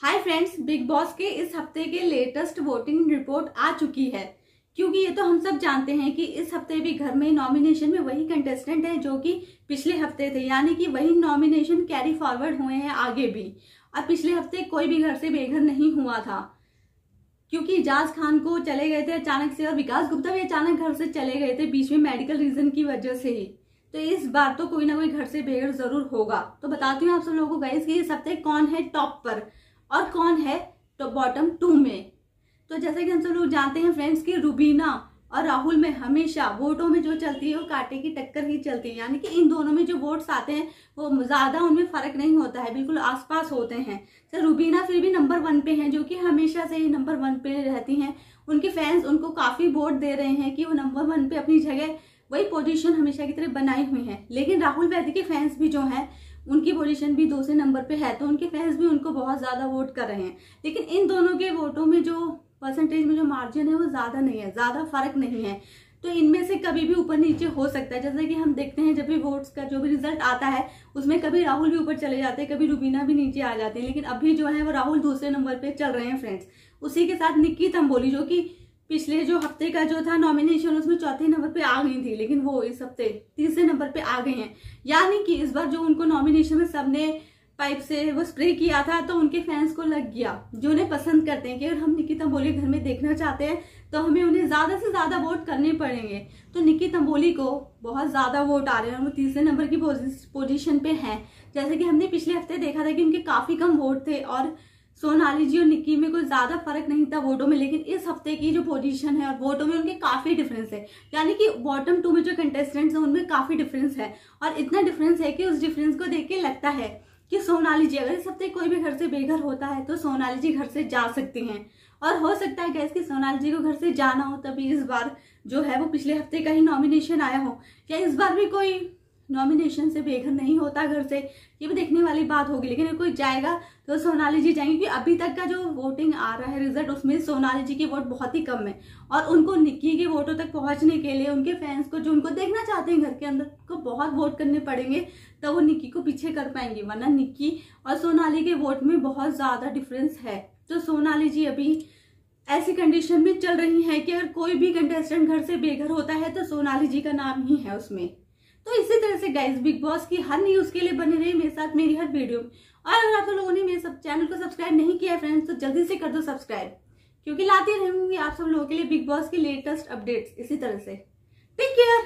Hi friends, big boss के इस हफ्ते के लेटेस्ट वोटिंग रिपोर्ट आ चुकी है। क्योंकि ये तो हम सब जानते हैं कि इस हफ्ते भी घर में नॉमिनेशन में वही कंटेस्टेंट है जो कि पिछले हफ्ते थे, यानी कि वही नॉमिनेशन कैरी फॉरवर्ड हुए हैं आगे भी। और पिछले हफ्ते कोई भी घर से बेघर नहीं हुआ था, क्योंकि इजाज खान को चले गए थे अचानक से और विकास गुप्ता भी अचानक घर से चले गए थे बीच में मेडिकल रीजन की वजह से ही। तो इस बार तो कोई ना कोई घर से बेघर जरूर होगा। तो बताती हूँ आप सब लोगों को गाइस कि इस हफ्ते कौन है टॉप पर और कौन है तो बॉटम 2 में। तो जैसे कि हम सब लोग जानते हैं फ्रेंड्स कि रुबीना और राहुल में हमेशा वोटों में जो चलती है वो कांटे की टक्कर ही चलती है, यानी कि इन दोनों में जो वोट्स आते हैं वो ज्यादा उनमें फर्क नहीं होता है, बिल्कुल आसपास होते हैं। तो रुबीना फिर भी नंबर 1 पे हैं, जो कि हमेशा से ही नंबर 1 पे रहती हैं। उनके फैंस उनको काफी वोट दे रहे हैं कि वो नंबर 1 पे अपनी जगह वही पोजीशन हमेशा की तरह बनाई हुई है। लेकिन राहुल वैद्य के फैंस भी जो हैं उनकी पोजीशन भी 2 नंबर पे है, तो उनके फैंस भी उनको बहुत ज्यादा वोट कर रहे हैं। लेकिन इन दोनों के वोटों में जो परसेंटेज में जो मार्जिन है वो ज्यादा नहीं है, ज्यादा फर्क नहीं है। तो इनमें से कभी भी ऊपर नीचे हो सकता है। जैसे कि हम देखते हैं जब भी वोट्स का जो भी रिजल्ट आता है उसमें कभी राहुल भी ऊपर चले जाते हैं, कभी रुबीना भी नीचे आ जाते हैं। लेकिन अभी जो है वो राहुल 2 नंबर पे चल रहे हैं फ्रेंड्स। उसी के साथ निक्की तंबोली, जो कि पिछले जो हफ्ते का जो था नॉमिनेशन उसमें 4थे नंबर पे आ गई थी, लेकिन वो इस हफ्ते 3 नंबर पे आ गए हैं। यानी कि इस बार जो उनको नॉमिनेशन में सबने पाइप से वो स्प्रे किया था तो उनके फैंस को लग गया, जो उन्हें पसंद करते हैं कि अगर हम निक्की तंबोली घर में देखना चाहते हैं तो हमें उन्हें ज्यादा से ज्यादा वोट करने पड़ेंगे। तो निक्की तंबोली को बहुत ज्यादा वोट आ रहे हैं और वो 3 नंबर की पोजीशन पे हैं। जैसे कि हमने पिछले हफ्ते देखा था कि उनके काफी कम वोट थे और सोनाली जी और निक्की में कोई ज्यादा फर्क नहीं था वोटों में। लेकिन इस हफ्ते की जो पोजीशन है और वोटों में उनके काफी डिफरेंस है, यानी कि बॉटम 2 में जो कंटेस्टेंट्स हैं उनमें काफी डिफरेंस है। और इतना डिफरेंस है कि उस डिफरेंस को देख के लगता है कि सोनाली जी अगर इस हफ्ते कोई भी घर से बेघर होता है तो सोनाली जी घर से जा सकती हैं। और हो सकता है गैस कि सोनाली जी को घर से जाना हो तभी इस बार जो है वो पिछले हफ्ते का ही नॉमिनेशन आया हो, या इस बार भी कोई नॉमिनेशन से बेघर नहीं होता घर से, ये भी देखने वाली बात होगी। लेकिन अगर कोई जाएगा तो सोनाली जी जाएंगी, क्योंकि अभी तक का जो वोटिंग आ रहा है रिजल्ट उसमें सोनाली जी की वोट बहुत ही कम है। और उनको निक्की के वोटों तक पहुंचने के लिए उनके फैंस को जो उनको देखना चाहते हैं घर के अंदर को बहुत वोट करने पड़ेंगे, तो वो निक्की को पीछे कर पाएंगे। वरना निक्की और सोनाली के वोट में बहुत ज्यादा डिफरेंस है। तो सोनाली जी अभी ऐसी कंडीशन में चल रही है कि अगर कोई भी कंटेस्टेंट घर से बेघर होता है तो सोनाली जी का नाम ही है उसमें। तो इसी तरह से गाइस बिग बॉस की हर न्यूज के लिए बने रहे मेरे साथ मेरी हर वीडियो में। और अगर आप लोगों ने मेरे सब चैनल को सब्सक्राइब नहीं किया है फ्रेंड्स तो जल्दी से कर दो सब्सक्राइब, क्योंकि लाती रहूंगी आप सब लोगों के लिए बिग बॉस की लेटेस्ट अपडेट्स इसी तरह से। Take care.